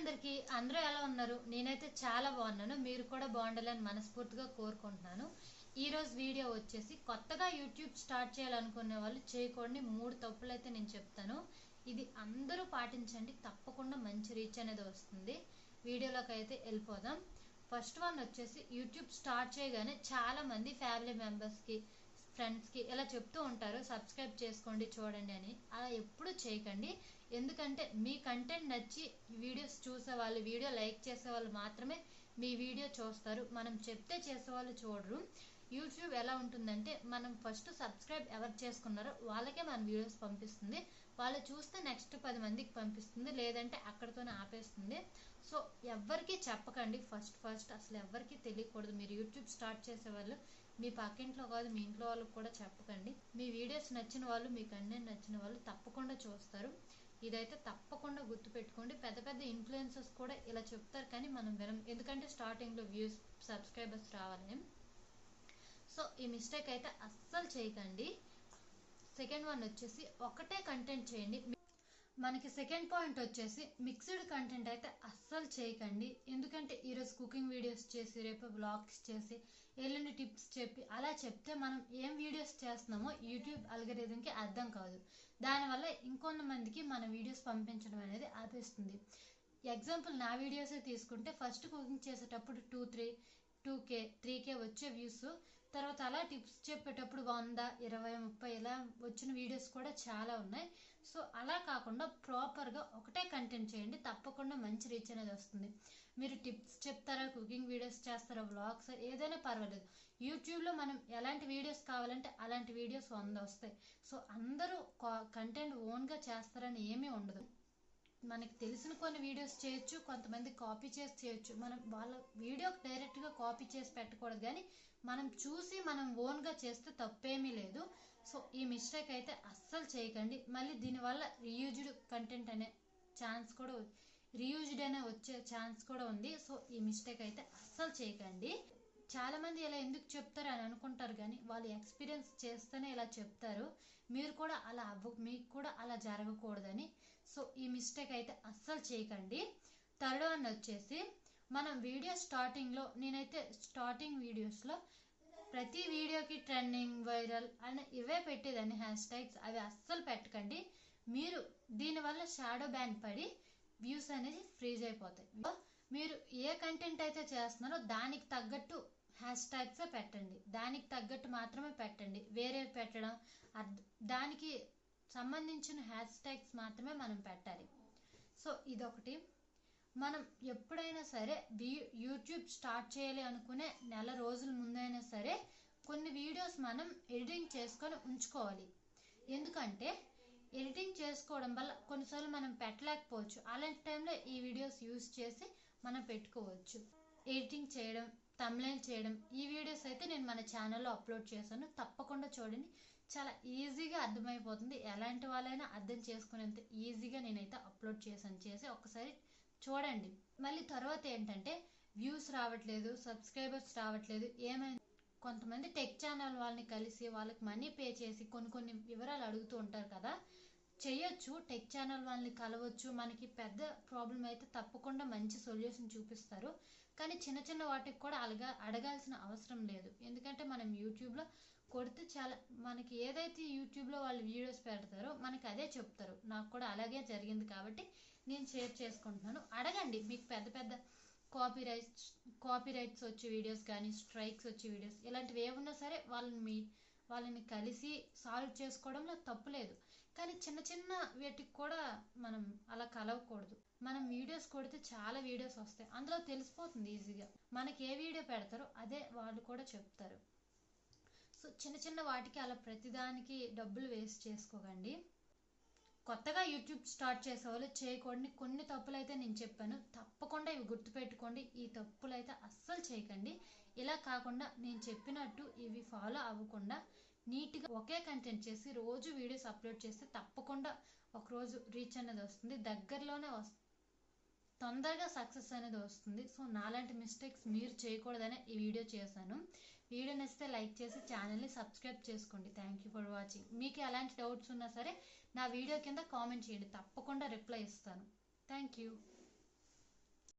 అందరికీ అందరూ ఎలా ఉన్నారు? నేనైతే చాలా బాగున్నాను. మీరు కూడా బాగుండాలని మనస్ఫూర్తిగా కోరుకుంటున్నాను. ఈ రోజు వీడియో వచ్చేసి కొత్తగా యూట్యూబ్ స్టార్ట్ చేయాలనుకునే వాళ్ళు చేయకూడని 3 తప్పులైతే నేను చెప్తాను. ఇది అందరూ పాటించండి, తప్పకుండా మంచి రీచ్ అనేది వస్తుంది. వీడియోలోకి అయితే వెళ్ళిపోదాం. ఫస్ట్ వన్ వచ్చేసి యూట్యూబ్ స్టార్ట్ చేయగానే చాలా మంది ఫ్యామిలీ మెంబర్స్కి, ఫ్రెండ్స్కి ఇలా చెప్తూ ఉంటారు, సబ్స్క్రైబ్ చేసుకోండి చూడండి అని. అలా ఎప్పుడు చేయకండి. ఎందుకంటే మీ కంటెంట్ నచ్చి వీడియోస్ చూసేవాళ్ళు, వీడియో లైక్ చేసేవాళ్ళు మాత్రమే మీ వీడియో చూస్తారు. మనం చెప్తే చేసేవాళ్ళు చూడరు. యూట్యూబ్ ఎలా ఉంటుందంటే, మనం ఫస్ట్ సబ్స్క్రైబ్ ఎవరు చేసుకున్నారో వాళ్ళకే మన వీడియోస్ పంపిస్తుంది. వాళ్ళు చూస్తే నెక్స్ట్ 10 మందికి పంపిస్తుంది, లేదంటే అక్కడితోనే ఆపేస్తుంది. సో ఎవరికి చెప్పకండి. ఫస్ట్ అసలు ఎవరికి తెలియకూడదు. మీరు యూట్యూబ్ స్టార్ట్ చేసేవాళ్ళు మీ పక్కింట్లో కాదు, మీ ఇంట్లో వాళ్ళకి కూడా చెప్పకండి. మీ వీడియోస్ నచ్చిన వాళ్ళు, మీ కంటెంట్ నచ్చిన వాళ్ళు తప్పకుండా చూస్తారు. ఇదైతే తప్పకుండా గుర్తుపెట్టుకోండి. పెద్ద పెద్ద ఇన్ఫ్లుయెన్సర్స్ కూడా ఇలా చెప్తారు, కానీ మనం వినం. ఎందుకంటే స్టార్టింగ్లో వ్యూస్, సబ్స్క్రైబర్స్ రావాలని. సో ఈ మిస్టేక్ అయితే అస్సలు చేయకండి. సెకండ్ వన్ వచ్చేసి ఒకటే కంటెంట్ చేయండి. మనకి సెకండ్ పాయింట్ వచ్చేసి మిక్స్డ్ కంటెంట్ అయితే అస్సలు చేయకండి. ఎందుకంటే ఈరోజు కుకింగ్ వీడియోస్ చేసి, రేపు బ్లాగ్స్ చేసి, ఎల్లుండి టిప్స్ చెప్పి అలా చెప్తే మనం ఏం వీడియోస్ చేస్తున్నామో యూట్యూబ్ అల్గరిథంకి అర్థం కాదు. దానివల్ల ఇంకొంతమందికి మన వీడియోస్ పంపించడం అనేది ఆపేస్తుంది. ఎగ్జాంపుల్ నా వీడియోసే తీసుకుంటే, ఫస్ట్ కుకింగ్ చేసేటప్పుడు 2K 3K వచ్చే వ్యూస్, తర్వాత అలా టిప్స్ చెప్పేటప్పుడు 100, 20, 30 ఇలా వచ్చిన వీడియోస్ కూడా చాలా ఉన్నాయి. సో అలా కాకుండా ప్రాపర్గా ఒకటే కంటెంట్ చేయండి, తప్పకుండా మంచి రీచ్ అనేది వస్తుంది. మీరు టిప్స్ చెప్తారా, కుకింగ్ వీడియోస్ చేస్తారా, వ్లాగ్స్, ఏదైనా పర్వాలేదు. యూట్యూబ్లో మనం ఎలాంటి వీడియోస్ కావాలంటే అలాంటి వీడియోస్ 100 వస్తాయి. సో అందరూ కంటెంట్ ఓన్గా చేస్తారని ఏమీ ఉండదు. మనకి తెలిసిన కొన్ని వీడియోస్ చేయొచ్చు, కొంతమంది కాపీ చేసి చేయొచ్చు. మనం వాళ్ళ వీడియో డైరెక్ట్గా కాపీ చేసి పెట్టకూడదు, కానీ మనం చూసి మనం ఓన్గా చేస్తే తప్పేమీ లేదు. సో ఈ మిస్టేక్ అయితే అస్సలు చేయకండి. మళ్ళీ దీనివల్ల రీయూజ్డ్ కంటెంట్ అనే ఛాన్స్ కూడా, రీయూజ్డ్ అనే వచ్చే ఛాన్స్ కూడా ఉంది. సో ఈ మిస్టేక్ అయితే అస్సలు చేయకండి. చాలా మంది ఇలా ఎందుకు చెప్తారు అని అనుకుంటారు, కానీ వాళ్ళు ఎక్స్పీరియన్స్ చేస్తేనే ఇలా చెప్తారు. మీరు కూడా అలా మీకు కూడా అలా జరగకూడదని. సో ఈ మిస్టేక్ అయితే అస్సలు చేయకండి. థర్డ్ వన్ వచ్చేసి, మనం వీడియో స్టార్టింగ్లో, నేనైతే స్టార్టింగ్ వీడియోస్లో ప్రతి వీడియోకి ట్రెండింగ్, వైరల్ అని ఇవే పెట్టేదాన్ని హ్యాష్ ట్యాగ్స్. అవి అస్సలు పెట్టకండి. మీరు దీనివల్ల షాడో బ్యాన్ పడి వ్యూస్ అనేది ఫ్రీజ్ అయిపోతాయి. మీరు ఏ కంటెంట్ అయితే చేస్తున్నారో దానికి తగ్గట్టు హ్యాష్ ట్యాగ్స్ పెట్టండి. దానికి తగ్గట్టు మాత్రమే పెట్టండి. వేరే పెట్టడం, దానికి సంబంధించిన హ్యాష్ ట్యాగ్స్ మాత్రమే మనం పెట్టాలి. సో ఇదొకటి. మనం ఎప్పుడైనా సరే యూట్యూబ్ స్టార్ట్ చేయాలి అనుకునే నెల రోజుల ముందైనా సరే కొన్ని వీడియోస్ మనం ఎడిటింగ్ చేసుకొని ఉంచుకోవాలి. ఎందుకంటే ఎడిటింగ్ చేసుకోవడం వల్ల కొన్నిసార్లు మనం పెట్టలేకపోవచ్చు. అలాంటి టైంలో ఈ వీడియోస్ యూజ్ చేసి మనం పెట్టుకోవచ్చు. ఎడిటింగ్ చేయడం, థంబ్నెయిల్ చేయడం, ఈ వీడియోస్ అయితే నేను మన ఛానల్లో అప్లోడ్ చేశాను, తప్పకుండా చూడండి. చాలా ఈజీగా అర్థమైపోతుంది. ఎలాంటి వాళ్ళైనా అర్థం చేసుకునేంత ఈజీగా నేనైతే అప్లోడ్ చేసి ఒక్కసారి చూడండి. మళ్ళీ తర్వాత ఏంటంటే, వ్యూస్ రావట్లేదు, సబ్స్క్రైబర్స్ రావట్లేదు, ఏమైంది? కొంతమంది టెక్ ఛానల్ వాళ్ళని కలిసి వాళ్ళకి మనీ పే చేసి కొన్ని వివరాలు అడుగుతూ ఉంటారు కదా. చేయొచ్చు, టెక్ ఛానల్ వాళ్ళని కలవచ్చు. మనకి పెద్ద ప్రాబ్లం అయితే తప్పకుండా మంచి సొల్యూషన్ చూపిస్తారు. కానీ చిన్న చిన్న వాటికి కూడా అడగాల్సిన అవసరం లేదు. ఎందుకంటే మనం యూట్యూబ్లో కొడితే చాలా, మనకి ఏదైతే యూట్యూబ్లో వాళ్ళు వీడియోస్ పెడతారో మనకి అదే చెప్తారు. నాకు కూడా అలాగే జరిగింది కాబట్టి నేను షేర్ చేసుకుంటున్నాను. అడగండి. మీకు పెద్ద పెద్ద కాపీరైట్స్ వచ్చే వీడియోస్ కానీ, స్ట్రైక్స్ వచ్చే వీడియోస్, ఇలాంటివి ఏమున్నా సరే వాళ్ళని కలిసి సాల్వ్ చేసుకోవడంలో తప్పు లేదు. కానీ చిన్న చిన్న వీటికి కూడా మనం అలా కలవకూడదు. మనం వీడియోస్ కొడితే చాలా వీడియోస్ వస్తాయి, అందులో తెలిసిపోతుంది ఈజీగా. మనకి ఏ వీడియో పెడతారో అదే వాళ్ళు కూడా చెప్తారు. సో చిన్న చిన్న వాటికి అలా ప్రతిదానికి డబ్బులు వేస్ట్ చేసుకోకండి. కొత్తగా యూట్యూబ్ స్టార్ట్ చేసేవాళ్ళు చేయకూడని కొన్ని తప్పులు అయితే నేను చెప్పాను, తప్పకుండా ఇవి గుర్తుపెట్టుకోండి. ఈ తప్పులు అయితే అస్సలు చేయకండి. ఇలా కాకుండా నేను చెప్పినట్టు ఇవి ఫాలో అవ్వకుండా నీట్గా ఒకే కంటెంట్ చేసి రోజు వీడియోస్ అప్లోడ్ చేస్తే తప్పకుండా ఒకరోజు రీచ్ అనేది వస్తుంది. దగ్గరలోనే తొందరగా సక్సెస్ అనేది వస్తుంది. సో నాలాంటి మిస్టేక్స్ మీరు చేయకూడదనే ఈ వీడియో చేశాను. వీడియో నచ్చితే లైక్ చేసి ఛానల్ని సబ్స్క్రైబ్ చేసుకోండి. Thank you for watching. మీకు ఎలాంటి డౌట్స్ ఉన్నా సరే నా వీడియో కింద కామెంట్ చేయండి, తప్పకుండా రిప్లై ఇస్తాను. Thank you.